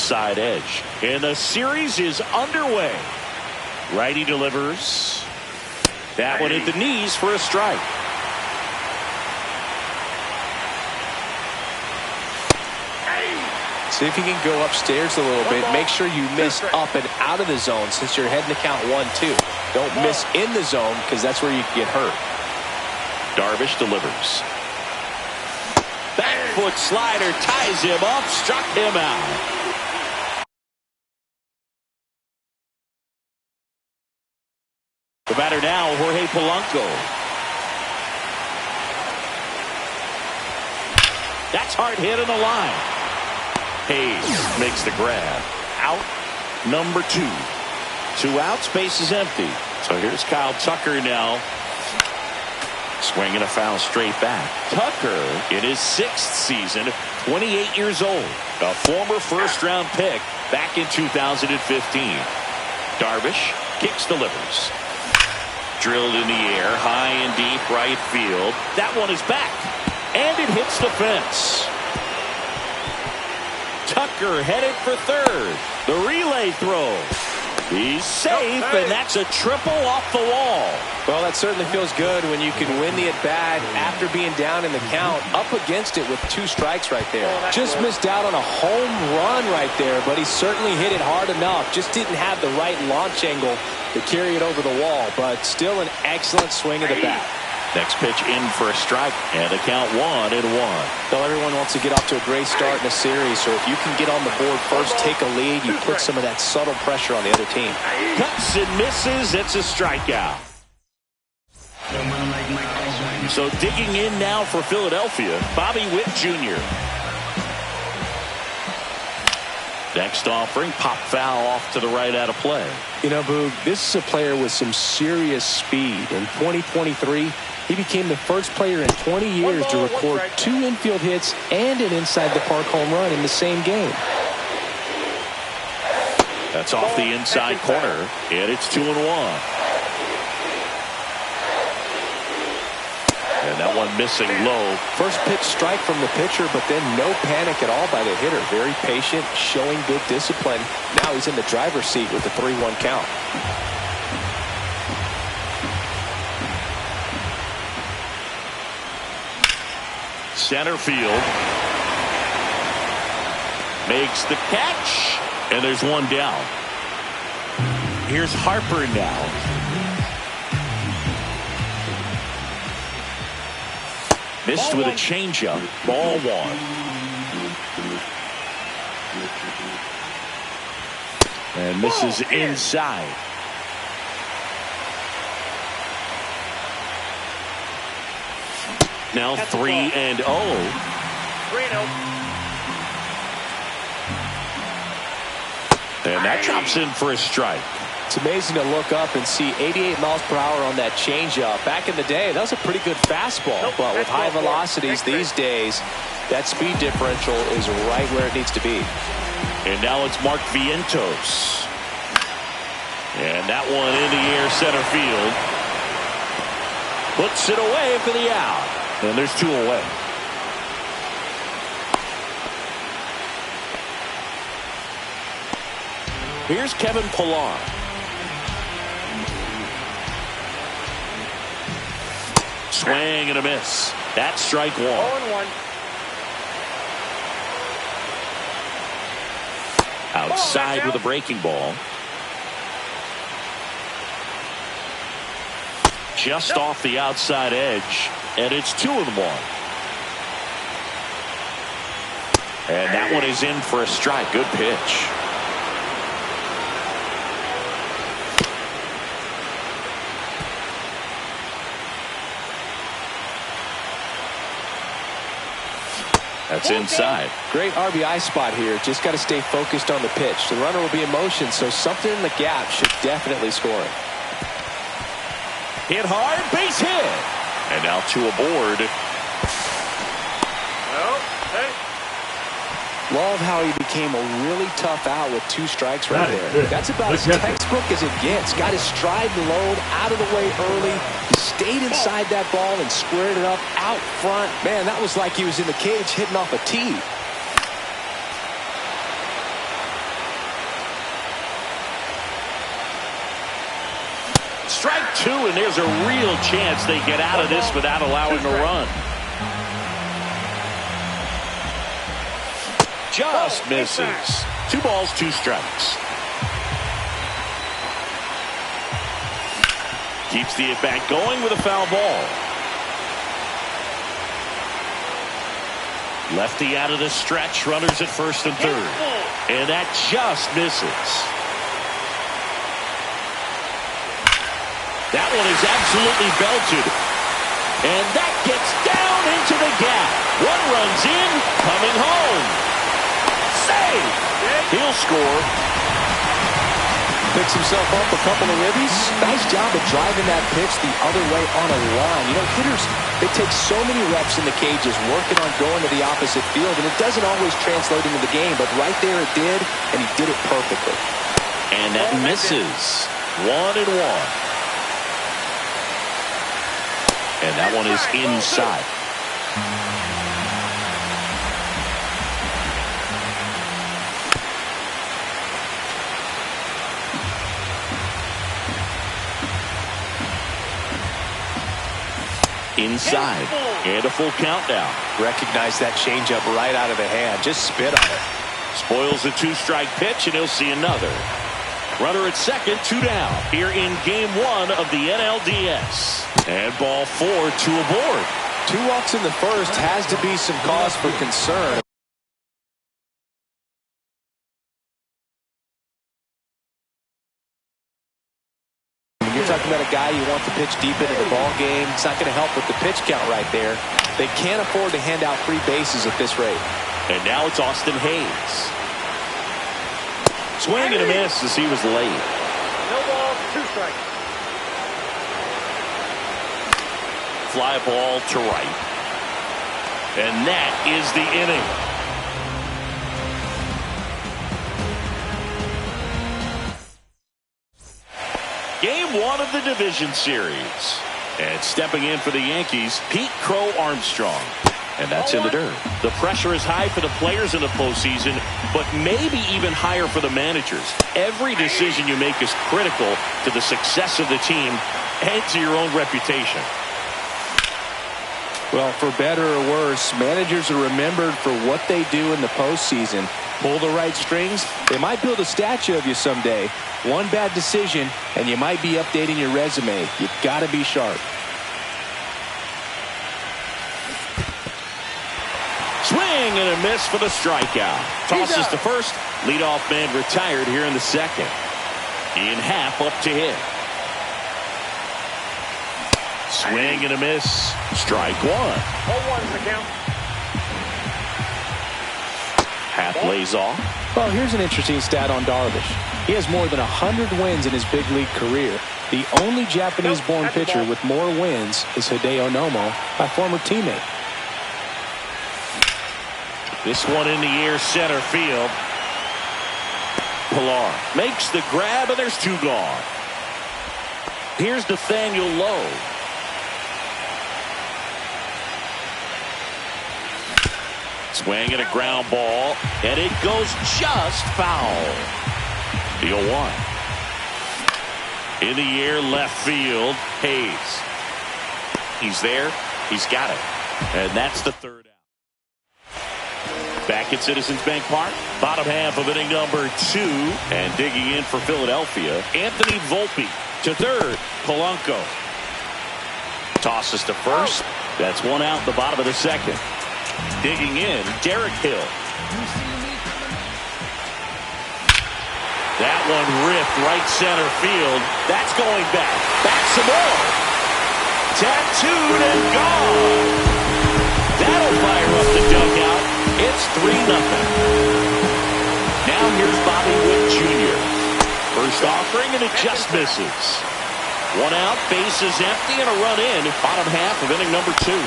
outside edge. And the series is underway. Righty delivers. That one at the knees for a strike. See if you can go upstairs a little bit. Make sure you miss up and out of the zone since you're heading to count 1-2. Don't miss in the zone because that's where you can get hurt. Darvish delivers. Back foot slider ties him up, struck him out. The batter now, Jorge Polanco. That's hard hit on the line. Hayes makes the grab. Out number 2. 2 outs, base is empty. So here's Kyle Tucker now. Swinging a foul straight back. Tucker in his 6th season, 28 years old. A former first-round pick back in 2015. Darvish kicks, delivers. Drilled in the air, high and deep right field. That one is back. And it hits the fence. Tucker headed for third. The relay throw. He's safe, and that's a triple off the wall. Well, that certainly feels good when you can win the at-bat after being down in the count, up against it with 2 strikes right there. Just missed out on a home run right there, but he certainly hit it hard enough. Just didn't have the right launch angle to carry it over the wall, but still an excellent swing of the bat. Next pitch in for a strike, and a count 1-1. Well, everyone wants to get off to a great start in a series, so if you can get on the board first, take a lead, you put some of that subtle pressure on the other team. Cuts and misses. It's a strikeout. So digging in now for Philadelphia, Bobby Witt Jr. Next offering, pop foul off to the right out of play. You know, Boog, this is a player with some serious speed. In 2023, he became the first player in 20 years to record 2 infield hits and an inside-the-park home run in the same game. That's off the inside corner, and it's 2-1. And that one missing low. First pitch strike from the pitcher, but then no panic at all by the hitter. Very patient, showing good discipline. Now he's in the driver's seat with the 3-1 count. Center field. Makes the catch. And there's one down. Here's Harper now. Missed with a changeup. Ball 1. And misses inside. Now 3-0. 3-0. And that drops in for a strike. It's amazing to look up and see 88 miles per hour on that changeup. Back in the day, that was a pretty good fastball. But with high velocities these days, that speed differential is right where it needs to be. And now it's Mark Vientos. And that one in the air, center field. Puts it away for the out. And there's 2 away. Here's Kevin Pillar. Swing and a miss. That's strike 1. 0-1. Outside with a breaking ball. Just off the outside edge. And it's 2-1. And that one is in for a strike. Good pitch. That's inside. Great RBI spot here. Just got to stay focused on the pitch. The runner will be in motion, so something in the gap should definitely score it. Hit hard, base hit. And now 2 aboard. Love how he became a really tough out with 2 strikes right there. That's about as textbook as it gets. Got his stride and load out of the way early. He stayed inside that ball and squared it up out front. Man, that was like he was in the cage hitting off a tee. Strike two, and there's a real chance they get out of this without allowing a run. Just misses. 2 balls, 2 strikes. Keeps the at-bat going with a foul ball. Lefty out of the stretch, runners at first and third. And that just misses. That one is absolutely belted. And that gets down into the gap. One runs in, coming home. Save! He'll score. Picks himself up a couple of ribbies. Nice job of driving that pitch the other way on a line. You know, hitters, they take so many reps in the cages working on going to the opposite field, and it doesn't always translate into the game, but right there it did, and he did it perfectly. And that misses. 1-1. And that one is inside. Inside. And a full count now. Recognize that changeup right out of the hand. Just spit on it. Spoils a 2-strike pitch, and he'll see another. Runner at second, 2 down. Here in game 1 of the NLDS. And ball 4, 2 aboard. 2 walks in the first has to be some cause for concern. You're talking about a guy you want to pitch deep into the ball game. It's not going to help with the pitch count right there. They can't afford to hand out free bases at this rate. And now it's Austin Hayes. Swing and a miss as he was late. No balls, 2 strikes. Fly ball to right. And that is the inning. Game 1 of the division series. And stepping in for the Yankees, Pete Crow Armstrong. And that's in the dirt. The pressure is high for the players in the postseason, but maybe even higher for the managers. Every decision you make is critical to the success of the team and to your own reputation. Well, for better or worse, managers are remembered for what they do in the postseason. Pull the right strings, they might build a statue of you someday. One bad decision, and you might be updating your resume. You gotta be sharp. Swing and a miss for the strikeout. Tosses to first. Leadoff man retired here in the second. In half up to hit. Swing and a miss. Strike 1. 0-1's the count. Half lays off. Well, here's an interesting stat on Darvish. He has more than 100 wins in his big league career. The only Japanese-born pitcher with more wins is Hideo Nomo, my former teammate. This one in the air, center field. Pilar makes the grab, and there's 2 gone. Here's Nathaniel Lowe. Swing and a ground ball, and it goes just foul. The 0-1. In the air, left field, Hayes. He's there. He's got it. And that's the 3rd out. Back at Citizens Bank Park, bottom half of inning number 2, and digging in for Philadelphia, Anthony Volpe. To third, Polanco. Tosses to first. That's 1 out in the bottom of the second. Digging in, Derek Hill. That one ripped right center field. That's going back. Back some more. Tattooed and gone. That'll fire up the dugout. It's 3-0. Now here's Bobby Witt Jr. First offering, and it just misses. 1 out, base is empty, and a run in. Bottom half of inning number 2.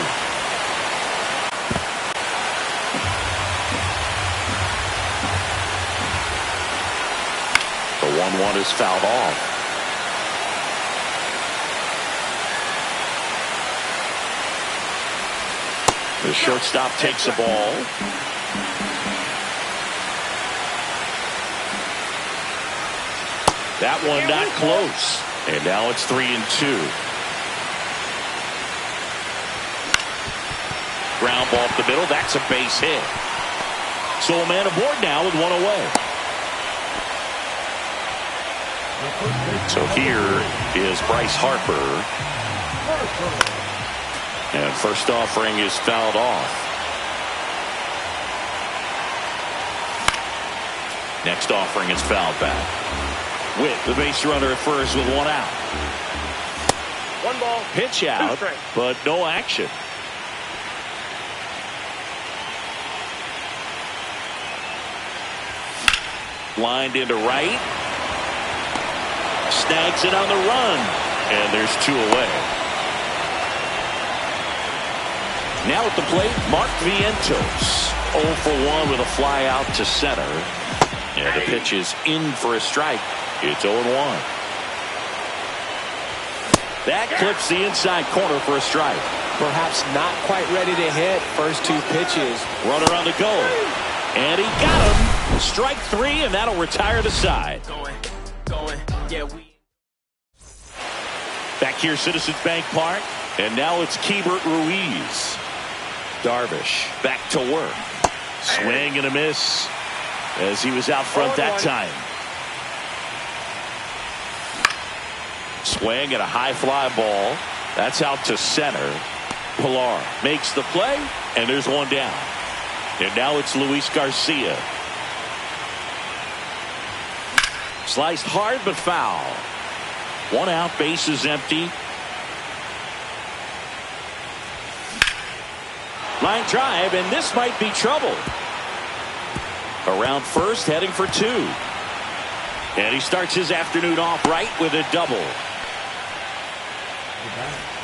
The 1-1 is fouled off. The shortstop takes a ball. That one not close. And now it's 3-2. Ground ball up the middle. That's a base hit. So a man aboard now with one away. So here is Bryce Harper. And first offering is fouled off. Next offering is fouled back. With the base runner at first with one out. One ball. Pitch out, but no action. Lined into right. Snags it on the run. And there's two away. Now at the plate, Mark Vientos. 0 for 1 with a fly out to center. And the pitch is in for a strike. It's 0-1. That clips the inside corner for a strike. Perhaps not quite ready to hit. First two pitches. Runner on the go. And he got him. Strike 3, and that'll retire the side. Back here, Citizens Bank Park. And now it's Keibert Ruiz. Darvish back to work. Swing and a miss as he was out front that time. Swing and a high fly ball. That's out to center. Pilar makes the play, and there's one down. And now it's Luis Garcia. Sliced hard but foul. One out, base is empty. Line drive, and this might be trouble. Around first, heading for 2. And he starts his afternoon off right with a double.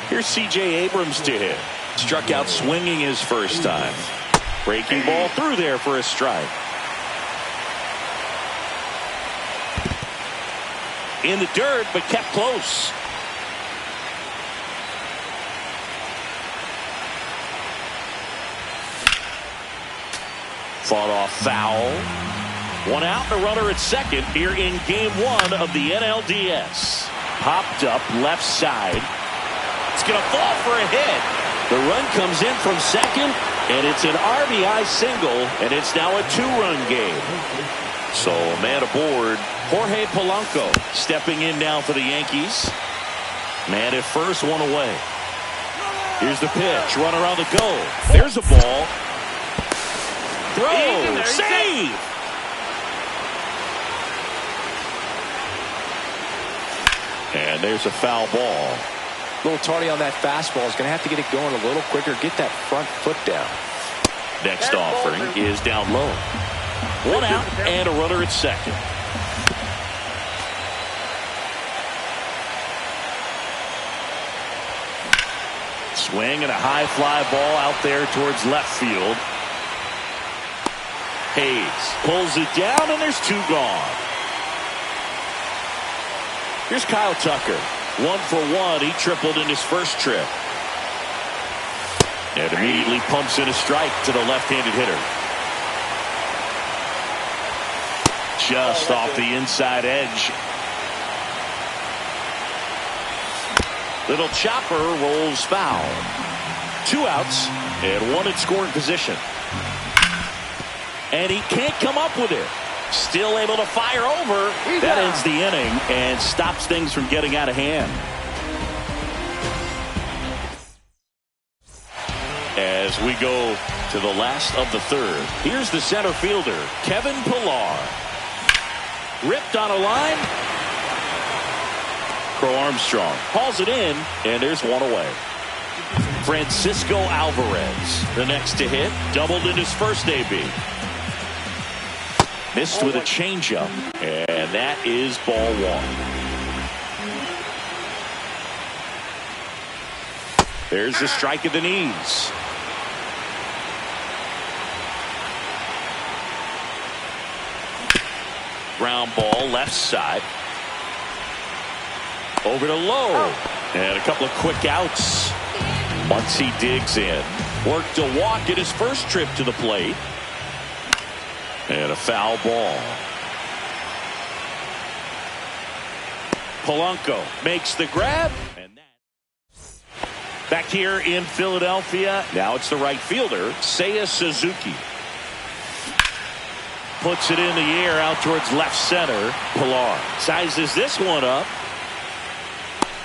Here's C.J. Abrams to hit. Struck out swinging his first time. Breaking ball through there for a strike. In the dirt, but kept close. Fought off foul. One out, and a runner at second here in game 1 of the NLDS. Popped up left side. It's going to fall for a hit. The run comes in from second, and it's an RBI single, and it's now a 2-run game. So a man aboard, Jorge Polanco, stepping in now for the Yankees. Man at first, one away. Here's the pitch. Runner on the go. There's a ball. Throw. Save. And there's a foul ball. A little tardy on that fastball. Is going to have to get it going a little quicker. Get that front foot down. Next offering is down low. One out and a runner at second. Swing and a high fly ball out there towards left field. Hayes pulls it down, and there's 2 gone. Here's Kyle Tucker. 1 for 1. He tripled in his first trip. And immediately pumps in a strike to the left-handed hitter. Just off the inside edge. Little chopper rolls foul. 2 outs and 1 in scoring position. And he can't come up with it. Still able to fire over. That ends the inning and stops things from getting out of hand. As we go to the last of the third, here's the center fielder, Kevin Pilar. Ripped on a line. Crow Armstrong hauls it in, and there's one away. Francisco Alvarez, the next to hit, doubled in his first AB. Missed with a changeup, and that is ball 1. There's the strike of the knees. Ground ball left side. Over to Lowe. And a couple of quick outs. Once he digs in. Worked a walk at his first trip to the plate. And a foul ball. Polanco makes the grab. And that. Back here in Philadelphia, now it's the right fielder, Seiya Suzuki. Puts it in the air out towards left center. Pilar sizes this one up.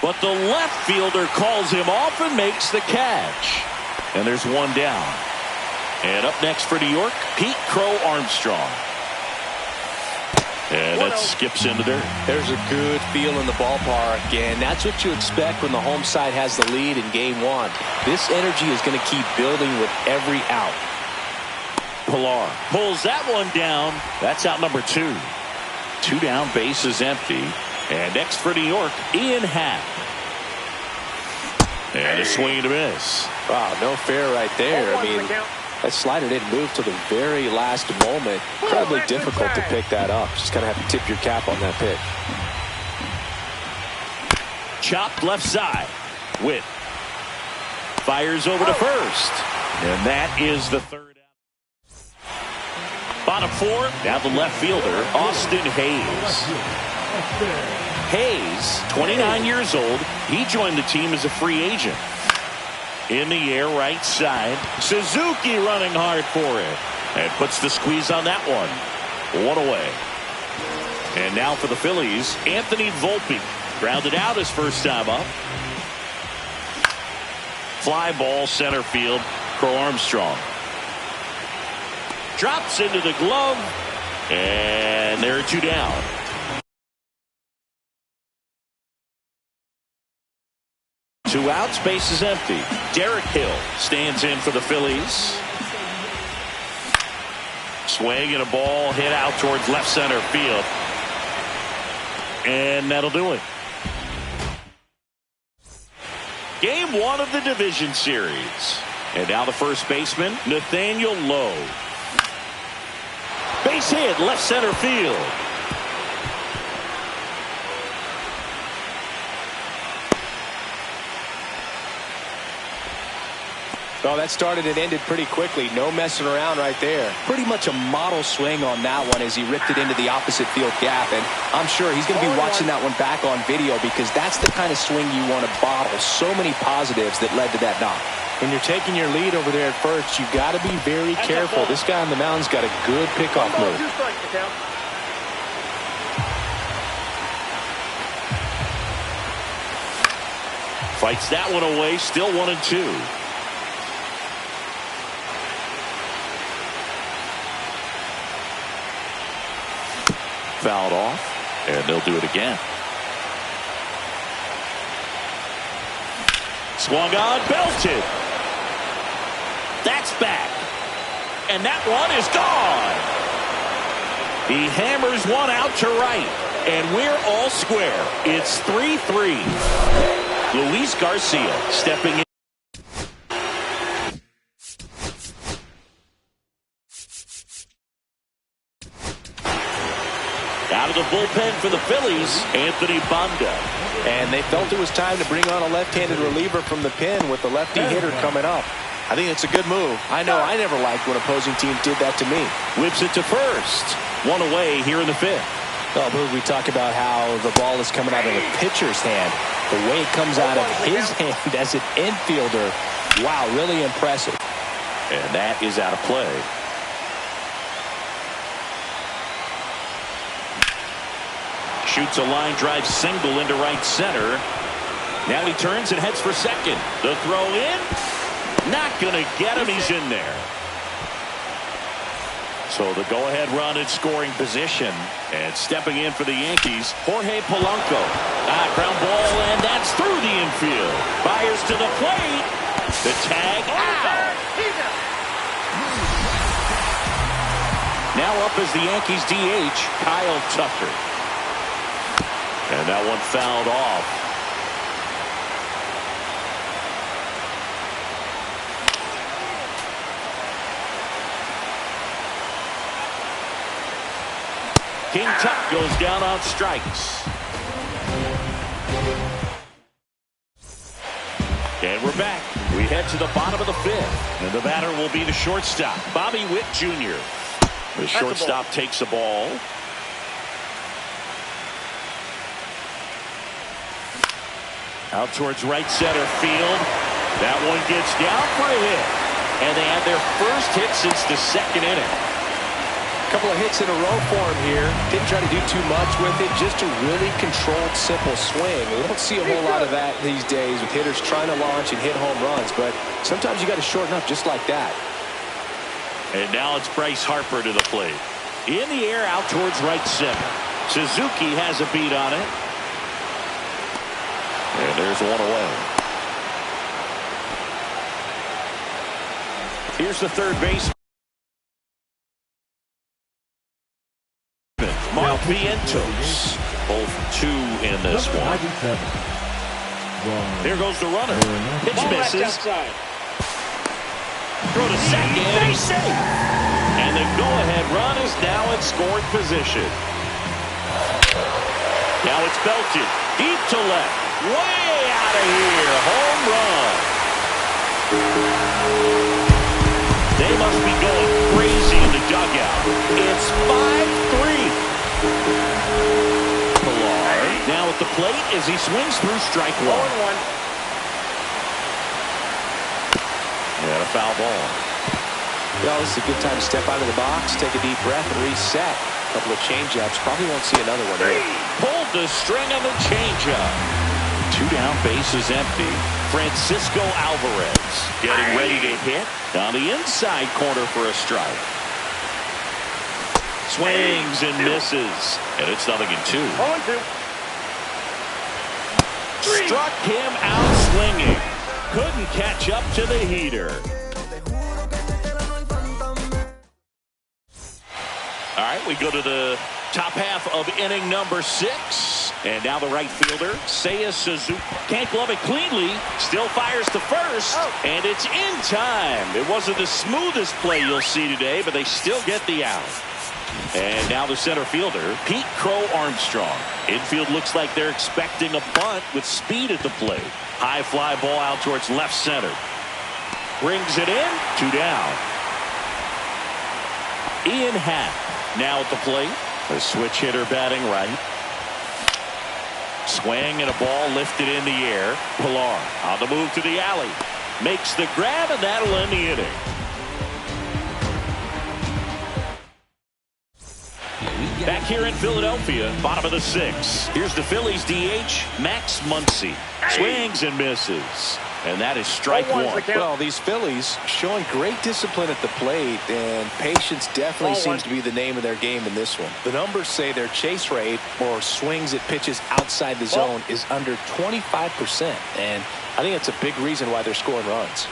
But the left fielder calls him off and makes the catch. And there's one down. And up next for New York, Pete Crow Armstrong. And that skips into there. There's a good feel in the ballpark, and that's what you expect when the home side has the lead in game one. This energy is going to keep building with every out. Pilar pulls that one down. That's out number 2. 2 down, base is empty. And next for New York, Ian Happ. And a swing and a miss. Wow, no fair right there. I mean, that slider didn't move till the very last moment. Incredibly difficult to pick that up. Just kind of have to tip your cap on that pitch. Chopped left side. Witt fires over to first. And that is the third out. Bottom 4. Now the left fielder, Austin Hayes. Hayes, 29 years old. He joined the team as a free agent. In the air, right side. Suzuki running hard for it. And puts the squeeze on that one. 1 away. And now for the Phillies, Anthony Volpe. Grounded out his first time up. Fly ball center field. Crow Armstrong. Drops into the glove. And there are 2 down. Two outs, base is empty. Derek Hill stands in for the Phillies. Swing and a ball hit out towards left center field. And that'll do it. Game 1 of the division series. And now the first baseman, Nathaniel Lowe. Base hit, left center field. Oh, that started and ended pretty quickly. No messing around right there. Pretty much a model swing on that one as he ripped it into the opposite field gap. And I'm sure he's going to be watching that one back on video because that's the kind of swing you want to bottle. So many positives that led to that knock. When you're taking your lead over there at first, you've got to be very careful. This guy on the mound's got a good pickoff move. Fights that one away. Still 1-2. Fouled off, and they'll do it again. Swung on, belted. That's back. And that one is gone. He hammers one out to right, and we're all square. It's 3-3. Luis Garcia stepping in. Out of the bullpen for the Phillies, Anthony Banda. And they felt it was time to bring on a left-handed reliever from the pen with the lefty hitter coming up. I think it's a good move. I know I never liked when opposing teams did that to me. Whips it to first. 1 away here in the 5th. Oh, Boog, we talk about how the ball is coming out of the pitcher's hand. The way it comes out of his hand as an infielder. Wow, really impressive. And that is out of play. Shoots a line drive single into right center. Now he turns and heads for second. The throw in. Not going to get him. He's in there. So the go-ahead run in scoring position. And stepping in for the Yankees, Jorge Polanco. Ground ball, and that's through the infield. Fires to the plate. The tag out. Now up as the Yankees DH, Kyle Tucker. And that one fouled off. King Tut goes down on strikes. And we're back. We head to the bottom of the 5th. And the batter will be the shortstop, Bobby Witt Jr. The shortstop takes the ball. Out towards right center field. That one gets down for a hit. And they had their first hit since the second inning. A couple of hits in a row for him here. Didn't try to do too much with it. Just a really controlled, simple swing. We don't see a whole lot of that these days with hitters trying to launch and hit home runs. But sometimes you got to shorten up just like that. And now it's Bryce Harper to the plate. In the air out towards right center. Suzuki has a beat on it. And there's one away. Here's the third baseman. Mark Vientos. Both two in this one. Here goes the runner. Pitch misses. Throw to second. He's safe. And the go-ahead run is now in scoring position. Now it's belted. Deep to left. Way out of here. Home run. They must be going crazy in the dugout. It's 5-3. Now at the plate as he swings through strike one. And a foul ball. Well, this is a good time to step out of the box, take a deep breath, and reset. A couple of changeups. Probably won't see another one here. Pulled the string on the changeup. Two down, bases empty. Francisco Alvarez getting ready to hit on the inside corner for a strike. Swings and misses. And it's 0-2. 0-2. Struck him out swinging. Couldn't catch up to the heater. All right, we go to the top half of inning number 6. And now the right fielder, Seiya Suzuki. Can't glove it cleanly. Still fires to first. And it's in time. It wasn't the smoothest play you'll see today, but they still get the out. And now the center fielder, Pete Crow Armstrong. Infield looks like they're expecting a bunt with speed at the plate. High fly ball out towards left center. Brings it in. 2 down. Ian Happ now at the plate. A switch hitter batting right. Swing and a ball lifted in the air. Pilar on the move to the alley. Makes the grab, and that'll end the inning. Back here in Philadelphia, bottom of the 6th. Here's the Phillies DH, Max Muncy. Swings and misses. And that is strike one. Well, these Phillies showing great discipline at the plate, and patience definitely seems to be the name of their game in this one. The numbers say their chase rate, or swings at pitches outside the zone, is under 25%. And I think that's a big reason why they're scoring runs.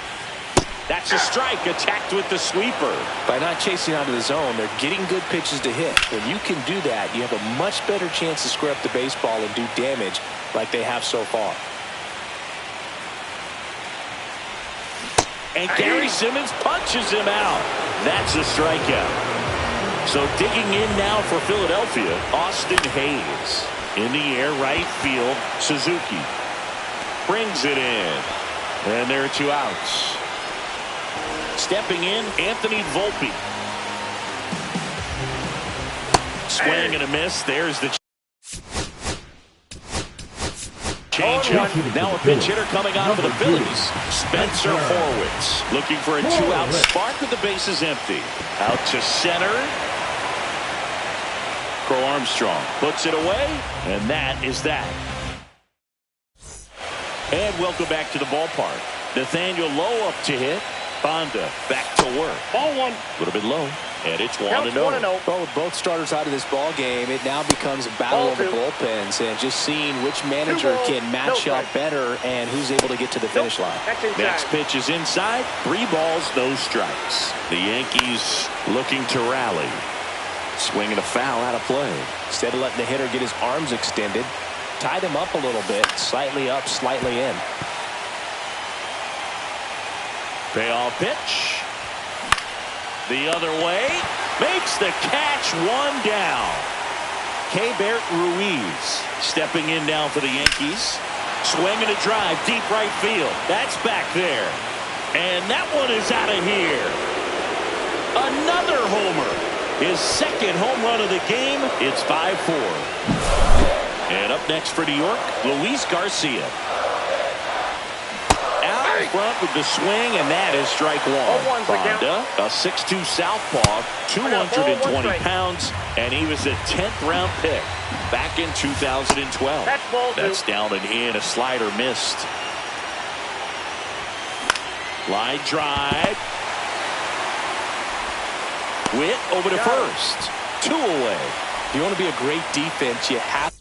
That's a strike, attacked with the sweeper. By not chasing out of the zone, they're getting good pitches to hit. When you can do that, you have a much better chance to square up the baseball and do damage like they have so far. And Gary Simmons punches him out. That's a strikeout. So digging in now for Philadelphia, Austin Hayes. In the air, right field, Suzuki. Brings it in. And there are 2 outs. Stepping in, Anthony Volpe. Swing and a miss. There's the changeup. Now a pinch hitter coming on for the Phillies. Spencer Horwitz looking for a 2-out spark with the bases empty. Out to center. Crow Armstrong puts it away, and that is that. And welcome back to the ballpark. Nathaniel Lowe up to hit. Bonda back to work. Ball 1. A little bit low. And it's 1-0. Well, with both starters out of this ball game, it now becomes a battle of the bullpens, and just seeing which manager can match up better and who's able to get to the finish line. Next pitch is inside. 3 balls, no strikes. The Yankees looking to rally. Swinging a foul out of play. Instead of letting the hitter get his arms extended, tied him up a little bit, slightly up, slightly in. Payoff pitch. The other way. Makes the catch. 1 down. Keibert Ruiz stepping in now for the Yankees. Swinging a drive. Deep right field. That's back there. And that one is out of here. Another homer. His 2nd home run of the game. It's 5-4. And up next for New York, Luis Garcia. front with the swing, and that is strike one. Fonda, a 6'2 southpaw, 220 pounds, and he was a 10th-round pick back in 2012. That's down and in. A slider missed. Line drive. Witt over to first. 2 away. If you want to be a great defense, you have.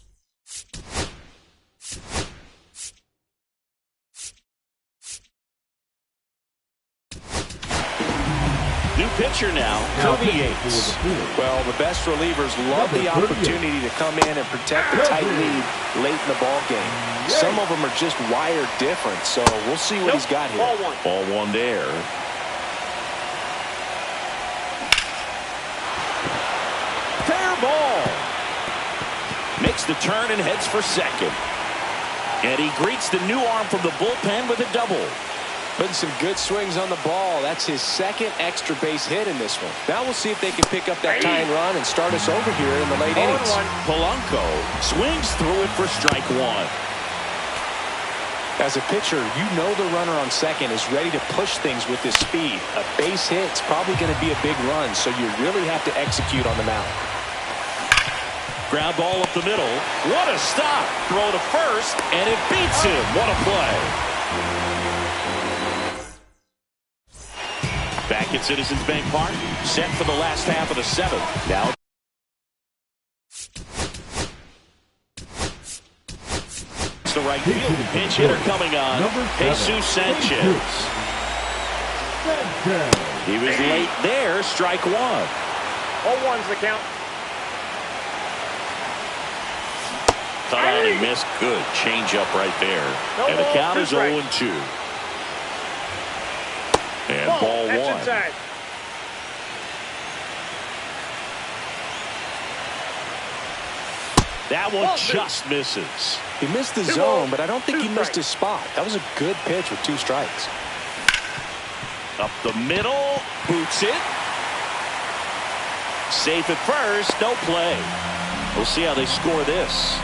New pitcher now, Toby Yates. Well, the best relievers love the opportunity to come in and protect the tight lead late in the ball game. Some of them are just wired different, so we'll see what he's got here. Ball one there. Fair ball. Makes the turn and heads for second. And he greets the new arm from the bullpen with a double. Putting some good swings on the ball. That's his second extra base hit in this one. Now we'll see if they can pick up that tying run and start us over here in the late innings. Polanco swings through it for strike one. As a pitcher, you know the runner on second is ready to push things with his speed. A base hit's probably going to be a big run, so you really have to execute on the mound. Ground ball up the middle. What a stop. Throw to first, and it beats him. What a play. Back at Citizens Bank Park, set for the last half of the 7th. Now it's the right field. Pinch hitter coming on. Jesus Sanchez. He was late there. Strike one. 0-1's the count. Cut out and missed. Good change up right there. And the count is 0-2. And ball one. Inside. That one just misses. He missed the zone, but I don't think he missed his spot. That was a good pitch with 2 strikes. Up the middle. Boots it. Safe at first. No play. We'll see how they score this.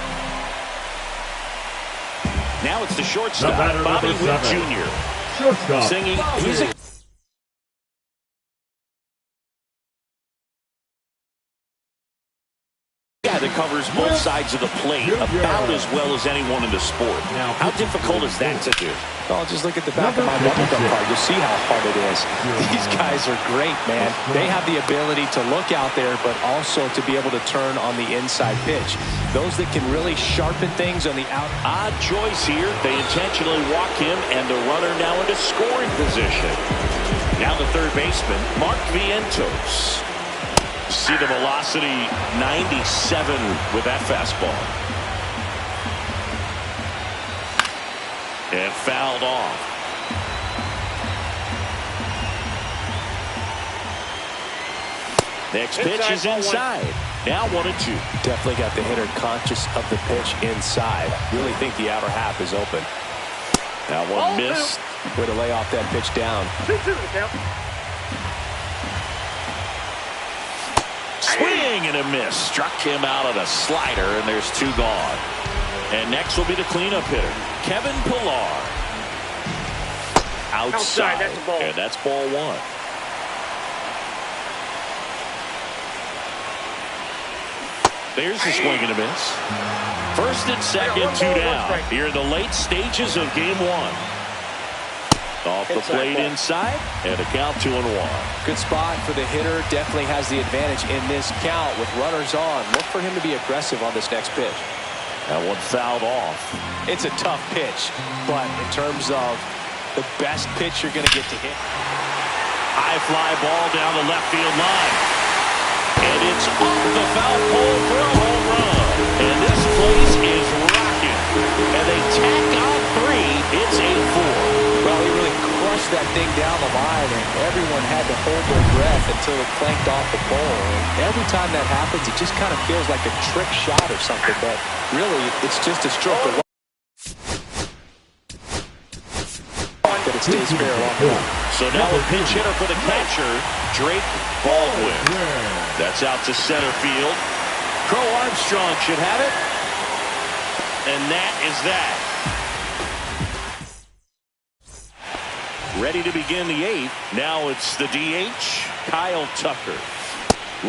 Now it's the shortstop, Bobby Witt Jr. Shortstop. Singing. He's a guy that covers both sides of the plate about as well as anyone in the sport. How difficult is that to do? Oh, just look at the back of my bubble gum card. You'll see how hard it is. These guys are great, man. They have the ability to look out there, but also to be able to turn on the inside pitch. Those that can really sharpen things on the out. Odd choice here. They intentionally walk him, and the runner now into scoring position. Now the third baseman, Mark Vientos. See the velocity, 97 with that fastball. And fouled off. Next pitch is inside. Now 1-2. Definitely got the hitter conscious of the pitch inside. Really think the outer half is open. That one missed. Way to lay off that pitch down. 2-2 the count. Swing and a miss. Struck him out of the slider, and there's 2 gone. And next will be the cleanup hitter, Kevin Pillar. Outside. That's a ball. And that's ball one. There's a swing and a miss. First and second, 2 down. Here in the late stages of game 1. Off the plate inside, and a count 2-1. Good spot for the hitter. Definitely has the advantage in this count with runners on. Look for him to be aggressive on this next pitch. That one fouled off. It's a tough pitch, but in terms of the best pitch you're going to get to hit. High fly ball down the left field line. And it's off the foul pole for a home run. And this place is rocking. And they tack on 3. It's 8-4. Well, he really crushed that thing down the line, and everyone had to hold their breath until it clanked off the pole. And every time that happens, it just kind of feels like a trick shot or something, but really, it's just a stroke of luck. But it stays fair long enough. So now a pinch hitter for the catcher, Drake Baldwin. That's out to center field. Crow Armstrong should have it. And that is that. Ready to begin the 8th. Now it's the DH, Kyle Tucker.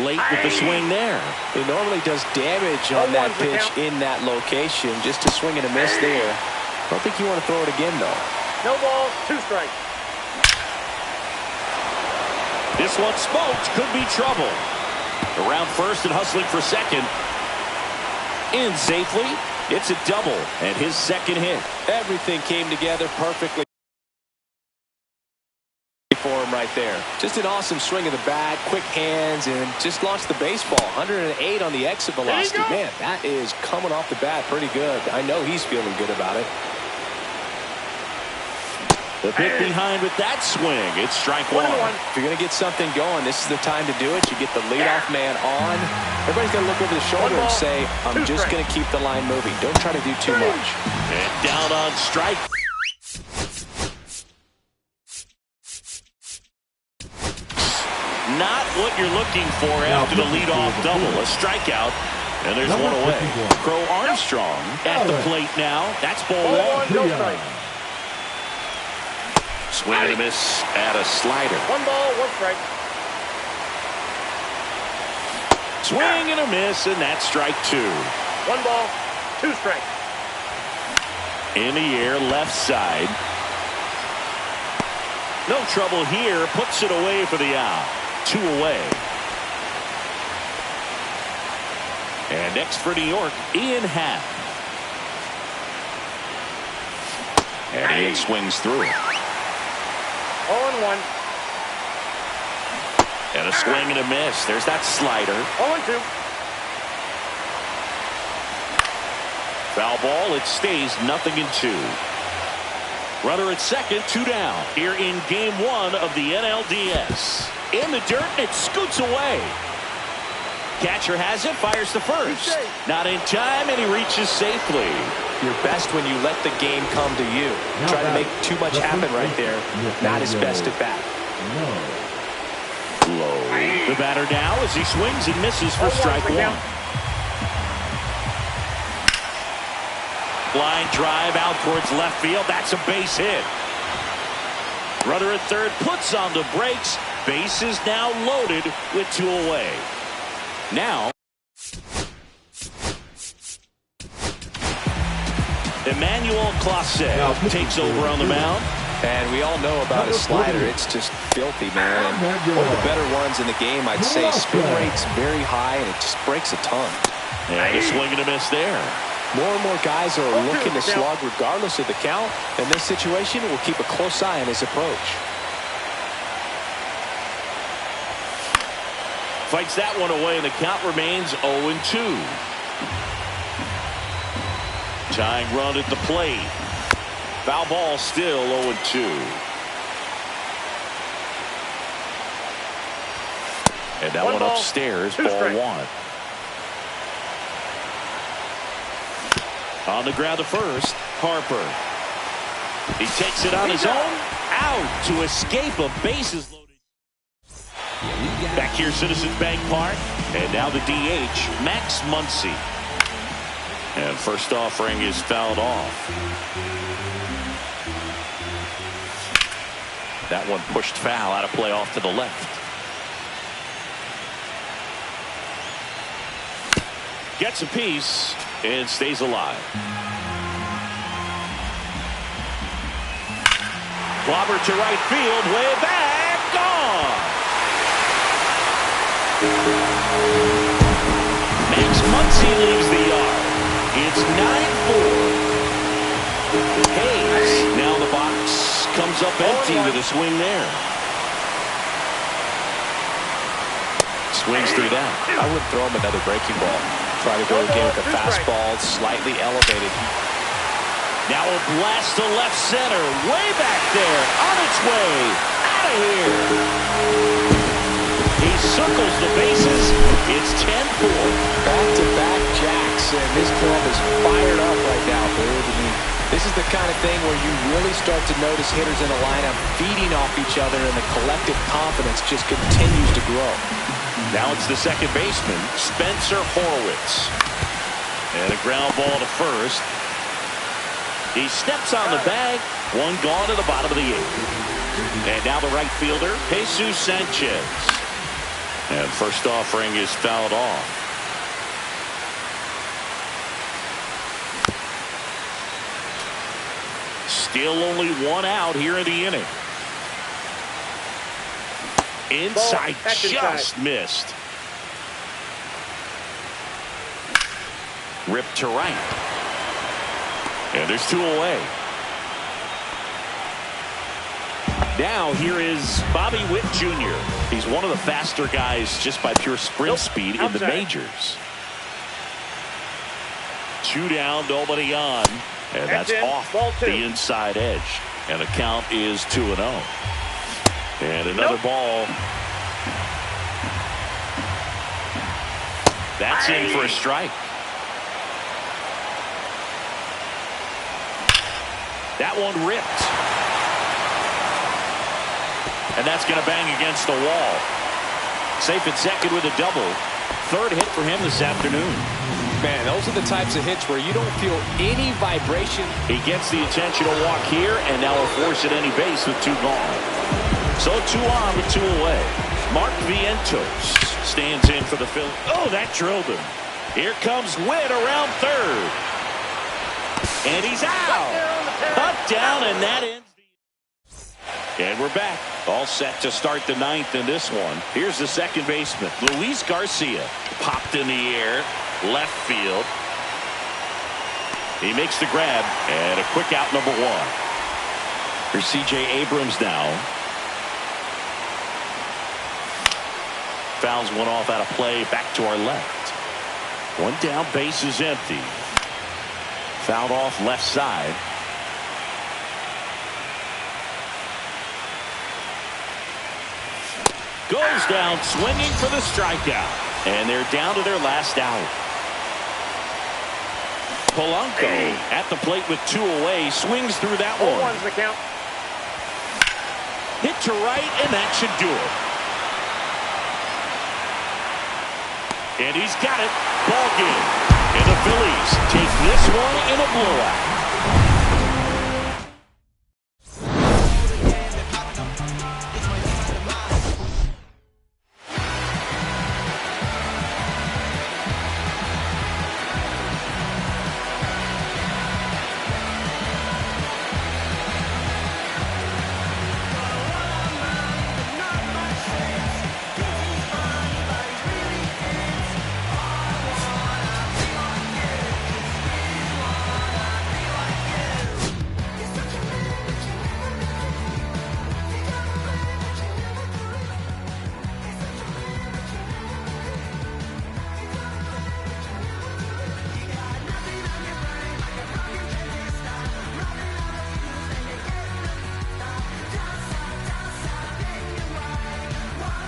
Late with the swing there. He normally does damage on that pitch in that location. Just a swing and a miss there. I don't think you want to throw it again, though. No ball, 2 strikes. This one smoked. Could be trouble. Around first and hustling for second. In safely. It's a double and his second hit. Everything came together perfectly for him right there. Just an awesome swing of the bat, quick hands, and just launched the baseball. 108 on the exit velocity. Man, that is coming off the bat pretty good. I know he's feeling good about it. The pick behind with that swing. It's strike one. If you're going to get something going, this is the time to do it. You get the leadoff man on. Everybody's going to look over the shoulder and say, I'm just going to keep the line moving. Don't try to do too much. And down on strike. Not what you're looking for after the leadoff double. A strikeout, and there's one away. Crow Armstrong at the plate now. That's ball one. Swing and a miss at a slider. 1 ball, 1 strike. Swing and a miss, and that's strike 2. 1 ball, 2 strikes. In the air, left side. No trouble here. Puts it away for the out. 2 away. And next for New York, Ian Happ. And Ian swings through it. 0-1. And a swing and a miss. There's that slider. 0-2. Foul ball. It stays 0-2. Runner at second, 2 down. Here in game 1 of the NLDS. In the dirt, and it scoots away. Catcher has it, fires to first. Not in time, and he reaches safely. You're best when you let the game come to you. Try to make too much happen right there. Not his best at bat. Low. The batter now as he swings and misses for strike 1. Line drive out towards left field. That's a base hit. Runner at third puts on the brakes. Base is now loaded with 2 away. Now, Emmanuel Clase takes over on the mound. And we all know about his slider. It's just filthy, man. And one of the better ones in the game, I'd say. Spin rate's very high, and it just breaks a ton. And a swing and a miss there. More and more guys are looking to slug regardless of the count. In this situation, we'll keep a close eye on his approach. Fights that one away, and the count remains 0-2. Tying run at the plate. Foul ball still 0-2. And that one upstairs, ball 1. On the ground to first, Harper. He takes it on his own. Out to escape a bases loaded. Back here, Citizens Bank Park. And now the DH, Max Muncy. And first offering is fouled off. That one pushed foul, out of play off to the left. Gets a piece and stays alive. Clobber to right field, way back, gone. Max Muncy leaves the yard. It's 9-4. Hayes now the box comes up empty with a swing there. Swings through that. I wouldn't throw him another breaking ball. Try to go again with the fastball slightly elevated. Now a blast to left center. Way back there. On its way. Out of here. He circles the bases. It's 10-4. Back-to-back jacks. And this club is fired up right now, dude. I mean, this is the kind of thing where you really start to notice hitters in a lineup feeding off each other, and the collective confidence just continues to grow. Now it's the second baseman, Spencer Horwitz. And a ground ball to first. He steps on the bag. One gone to the bottom of the 8th. And now the right fielder, Jesus Sanchez. And first offering is fouled off. Still only one out here in the inning. Inside, just missed. Ripped to right. And there's two away. Now here is Bobby Witt Jr. He's one of the faster guys just by pure sprint speed in the majors. Two down, nobody on. And that's off the inside edge. And the count is 2-0. And another ball. That's in for a strike. That one ripped. And that's going to bang against the wall. Safe at second with a double. Third hit for him this afternoon. Man, those are the types of hits where you don't feel any vibration. He gets the intentional walk here, and now will force at any base with two gone. So two on with two away. Mark Vientos stands in for the field. Oh, that drilled him. Here comes Witt around third. And he's out. Cut down, and that ends the... And we're back. All set to start the ninth in this one. Here's the second baseman, Luis Garcia. Popped in the air, left field. He makes the grab, and a quick out, number one. Here's C.J. Abrams now. Fouls one off out of play, back to our left. One down, base is empty. Fouled off left side. Goes down swinging for the strikeout. And they're down to their last out. Polanco at the plate with two away. Swings through that one. 0-1's the count. Hit to right, and that should do it. And he's got it. Ball game. And the Phillies take this one in a blowout.